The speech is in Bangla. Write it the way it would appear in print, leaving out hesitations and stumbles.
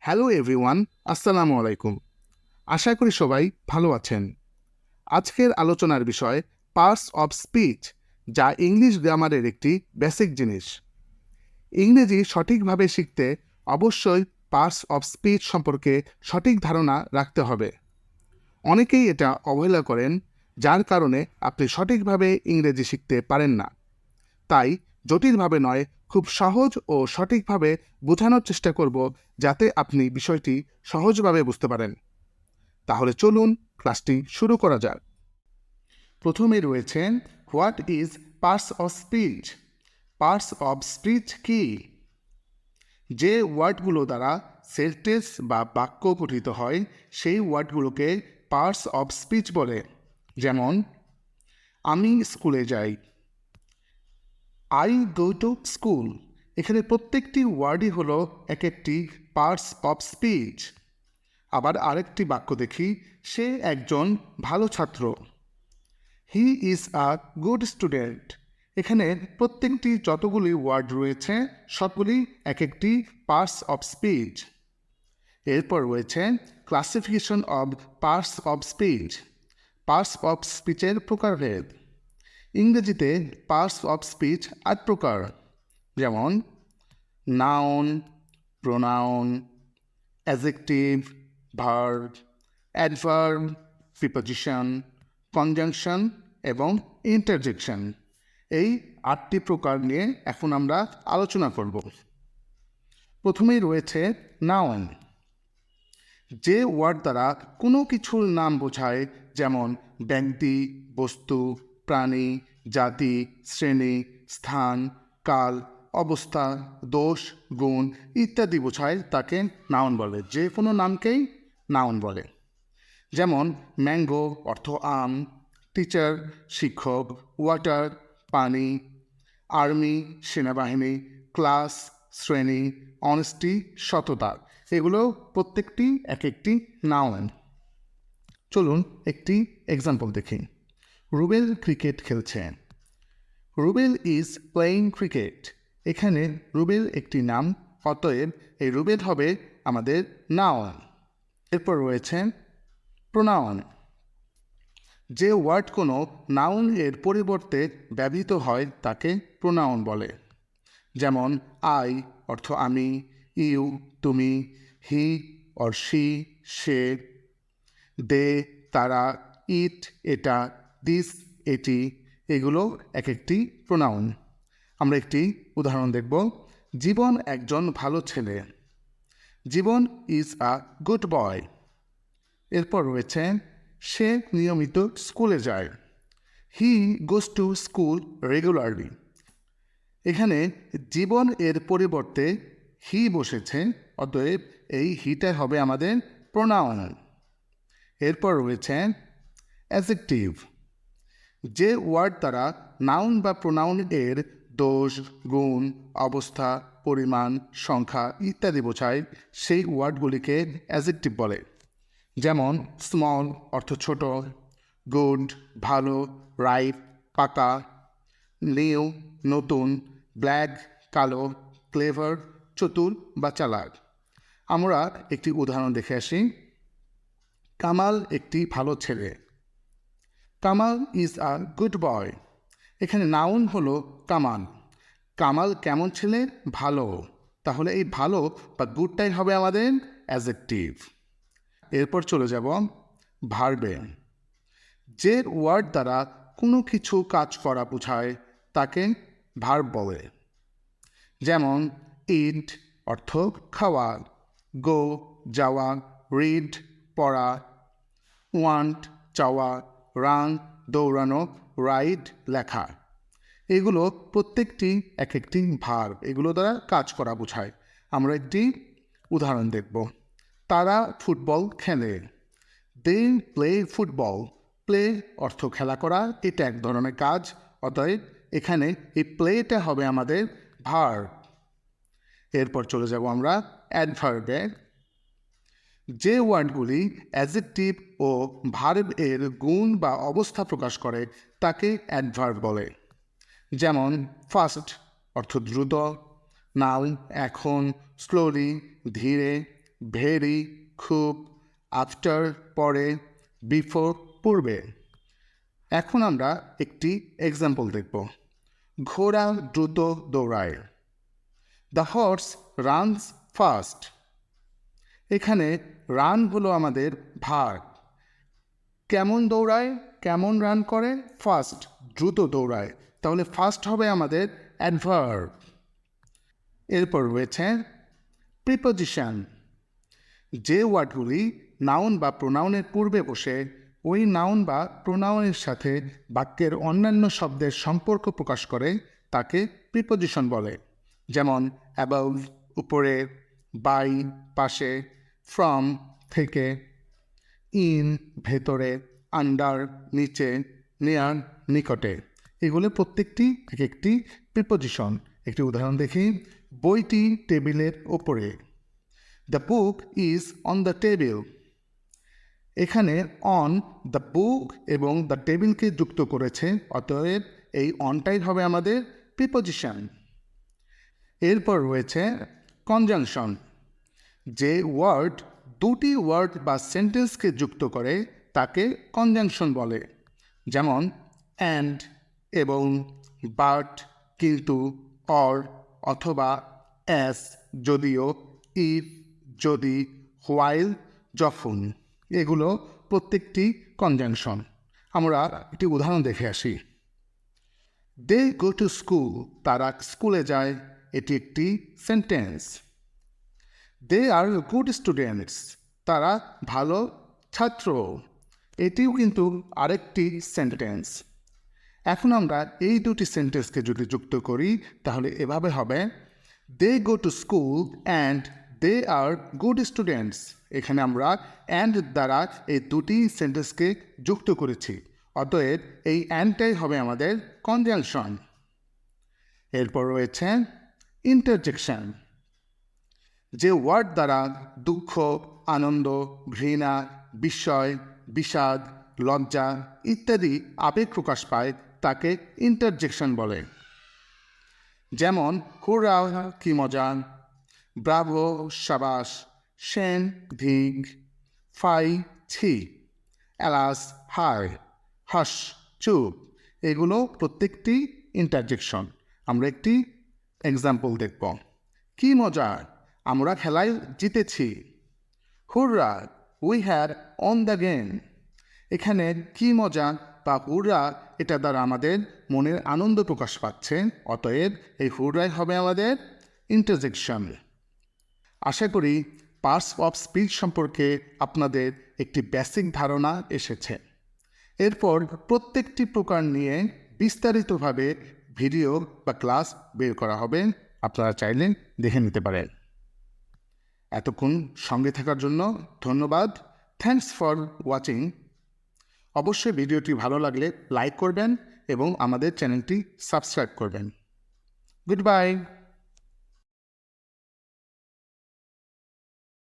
হ্যালো এভরিওয়ান, আসসালামু আলাইকুম। আশা করি সবাই ভালো আছেন। আজকের আলোচনার বিষয় পার্টস অফ স্পিচ, যা ইংলিশ গ্রামারের একটি বেসিক জিনিস। ইংরেজি সঠিকভাবে শিখতে অবশ্যই পার্টস অফ স্পিচ সম্পর্কে সঠিক ধারণা রাখতে হবে। অনেকেই এটা অবহেলা করেন, যার কারণে আপনি সঠিকভাবে ইংরেজি শিখতে পারেন না। তাই জটিলভাবে নয়, খুব সহজ ও সঠিকভাবে বোঝানোর চেষ্টা করব, যাতে আপনি বিষয়টি সহজভাবে বুঝতে পারেন। তাহলে চলুন ক্লাসটি শুরু করা যাক। প্রথমে রয়েছেন what is parts of speech. Parts of speech কি? যে ওয়ার্ডগুলো দ্বারা সেন্টেন্স বা বাক্য গঠিত হয় সেই ওয়ার্ডগুলোকে পার্টস অফ স্পিচ বলে। যেমন আমি স্কুলে যাই, আই গো টু স্কুল। এখানে প্রত্যেকটি ওয়ার্ডই হলো এক একটি পার্টস অফ স্পিচ। আবার আরেকটি বাক্য দেখি, সে একজন ভালো ছাত্র, he is a good student. এখানে প্রত্যেকটি যতগুলি ওয়ার্ড রয়েছে সবগুলি এক একটি পার্টস অফ স্পিচ। এরপর রয়েছে classification of parts of speech. Parts of স্পিচের প্রকারভেদ। ইংরেজিতে পার্টস অফ স্পিচ ৮ প্রকার, যেমন noun, pronoun, adjective, verb, adverb, preposition, conjunction এবং ইন্টারজেকশন। এই ৮টি প্রকার নিয়ে এখন আমরা আলোচনা করব। প্রথমেই রয়েছে নাউন। যে ওয়ার্ড দ্বারা কোনো কিছুর নাম বোঝায়, যেমন ব্যক্তি, বস্তু, প্রাণী, জাতি, শ্রেণী, স্থান, কাল, অবস্থা, দোষ, গুণ ইত্যাদি বোঝায়, তাকে নাউন বলে। যে কোনো নামকেই নাউন বলে। যেমন ম্যাঙ্গো অর্থ আম, টিচার শিক্ষক, ওয়াটার পানি, আর্মি সেনাবাহিনী, ক্লাস শ্রেণী, অনেস্টি সততা। এগুলো প্রত্যেকটি এক একটি নাউন। চলুন একটি এক্সাম্পল দেখি। রুবেল ক্রিকেট খেলছে, রুবেল ইজ প্লেইং ক্রিকেট। এখানে রুবেল একটি নাম, অতএব এই রুবেল হবে আমাদের নাউন। এরপর রয়েছে প্রোনাউন। যে ওয়ার্ড কোনো নাউন এর পরিবর্তে ব্যবহৃত হয় তাকে প্রোনাউন বলে। যেমন আই অর্থ আমি, ইউ তুমি, হি অর শি সে, দে তারা, ইট এটা, দিস এটি। এগুলো এক একটি প্রোনাউন। আমরা একটি উদাহরণ দেখব। জীবন একজন ভালো ছেলে, জীবন ইজ আ গুড বয়। এরপর রয়েছে সে নিয়মিত স্কুলে যায়, হি গোজ টু স্কুল রেগুলারলি। এখানে জীবন এর পরিবর্তে হি বসেছে, অতএব এই হিটা হবে আমাদের প্রোনাউন। এরপর রয়েছে অ্যাডজেক্টিভ। যে ওয়ার্ড দ্বারা নাউন বা প্রোনাউন এর দোষ, গুণ, অবস্থা, পরিমাণ, সংখ্যা ইত্যাদি বোঝায় সেই ওয়ার্ডগুলিকে অ্যাডজেক্টিভ বলে। যেমন স্মল অর্থ ছোট, গুড ভালো, রাইট পাকা, নিউ নতুন, ব্ল্যাক কালো, ক্লেভার চতুর বা চালাক। আমরা একটি উদাহরণ দেখে আসি। কামাল একটি ভালো ছেলে, Kamal is a good boy. এখানে নাউন হলো কামাল। কামাল কেমন ছেলে? ভালো। তাহলে এই ভালো বা গুডটাই হবে আমাদের অ্যাডজেক্টিভ। এরপর চলে যাব ভার্বে। যে ওয়ার্ড দ্বারা কোনো কিছু কাজ করা বোঝায় তাকে ভার্ব বলে। যেমন ইট অর্থ খাওয়া, গো যাওয়া, রিড পড়া, ওয়ান্ট চাওয়া, রান দৌড়ানো, রাইড লেখা। এগুলো প্রত্যেকটি এক একটি ভার্ব, এগুলো দ্বারা কাজ করা বোঝায়। আমরা একটি উদাহরণ দেখব। তারা ফুটবল খেলে, দে প্লে ফুটবল। প্লে অর্থ খেলা করা, এটা এক ধরনের কাজ, অতএব এখানে এই প্লেটা হবে আমাদের ভার্ব। এরপর চলে যাব আমরা অ্যাডভার্বে। যে ওয়ার্ডগুলি অ্যাডজেক্টিভ ও ভার্ব এর গুণ বা অবস্থা প্রকাশ করে তাকে অ্যাডভার্ব বলে। যেমন ফাস্ট অর্থ দ্রুত, নাও এখন, স্লোলি ধীরে, ভেরি খুব, আফটার পরে, বিফোর পূর্বে। এখন আমরা একটি এক্সাম্পল দেখব। ঘোড়া দ্রুত দৌড়ায়। The horse runs fast. এখানে রান হলো আমাদের ভার্ব। কেমন দৌড়ায়, কেমন রান করে, ফাস্ট, দ্রুত দৌড়ায়। তাহলে ফাস্ট হবে আমাদের অ্যাডভার্ব। এরপর রয়েছে প্রিপোজিশন। যে ওয়ার্ডগুলি নাউন বা প্রোনাউনের পূর্বে বসে ওই নাউন বা প্রোনাউনের সাথে বাক্যের অন্যান্য শব্দের সম্পর্ক প্রকাশ করে তাকে প্রিপোজিশন বলে। যেমন অ্যাবাভ, উপরে, বাই, পাশে, ফ্রম, থেকে, ইন, ভেতরে, আন্ডার, নিচে, নিয়ার, নিকটে। এগুলো প্রত্যেকটি এক একটি প্রিপোজিশন। একটি উদাহরণ দেখি। বইটি টেবিলের ওপরে। The book is on the table. এখানে অন, দ্য বুক এবং দ্য টেবিলকে যুক্ত করেছে, অতএব এই অনটাই হবে আমাদের প্রিপোজিশন। এরপর রয়েছে কনজাংশন। যে ওয়ার্ড দুটি ওয়ার্ড বা সেন্টেন্সকে যুক্ত করে তাকে কনজাংশন বলে। যেমন অ্যান্ড, এবং, বাট, কিন্তু, অর, অথবা, অ্যাস, যদিও, ইফ, যদি, হোয়াইল, যখন। এগুলো প্রত্যেকটি কনজাংশন। আমরা একটি উদাহরণ দেখে আসি। দে গো টু স্কুল। তারা স্কুলে যায়। এটি একটি sentence. They are good students. তারা ভালো ছাত্র। এটিও কিন্তু আরেকটি সেন্টেন্স। এখন আমরা এই দুটি সেন্টেন্সকে যদি যুক্ত করি তাহলে এভাবে হবে, they go to school and they are good students. এখানে আমরা অ্যান্ড দ্বারা এই দুটি সেন্টেন্সকে যুক্ত করেছি, অতএব এই অ্যান্ডটাই হবে আমাদের কনজাংশন। এরপর রয়েছে ইন্টারজেকশন। যে ওয়ার্ড দ্বারা দুঃখ, আনন্দ, ঘৃণা, বিস্ময়, বিষাদ, লজ্জা ইত্যাদি আবেগ প্রকাশ পায় তাকে ইন্টারজেকশন বলে। যেমন হুররা, কি মজা, ব্রাভো, সাবাস, শেন, ধিক, ফাই, ছি, অ্যালাস, হায়, হাস, চুপ। এগুলো প্রত্যেকটি ইন্টারজেকশন। আমরা একটি এক্সাম্পল দেখব। কি মজা, আমরা খেলায় জিতেছি। হুররা, we had on the game. এখানে কি মজা বা হুররা এটা দ্বারা আমাদের মনের আনন্দ প্রকাশ পাচ্ছে, অতএব এই হুররাই হবে আমাদের ইন্টারজেকশন। আশা করি পার্টস অফ স্পিচ সম্পর্কে আপনাদের একটি বেসিক ধারণা এসেছে। এরপর প্রত্যেকটি প্রকার নিয়ে বিস্তারিতভাবে ভিডিও বা ক্লাস বের করা হবে, আপনারা চাইলে দেখে নিতে পারেন। এতক্ষণ সঙ্গে থাকার জন্য ধন্যবাদ। Thanks for watching. অবশ্যই ভিডিওটি ভালো লাগলে লাইক করবেন এবং আমাদের চ্যানেলটি সাবস্ক্রাইব করবেন। Good bye.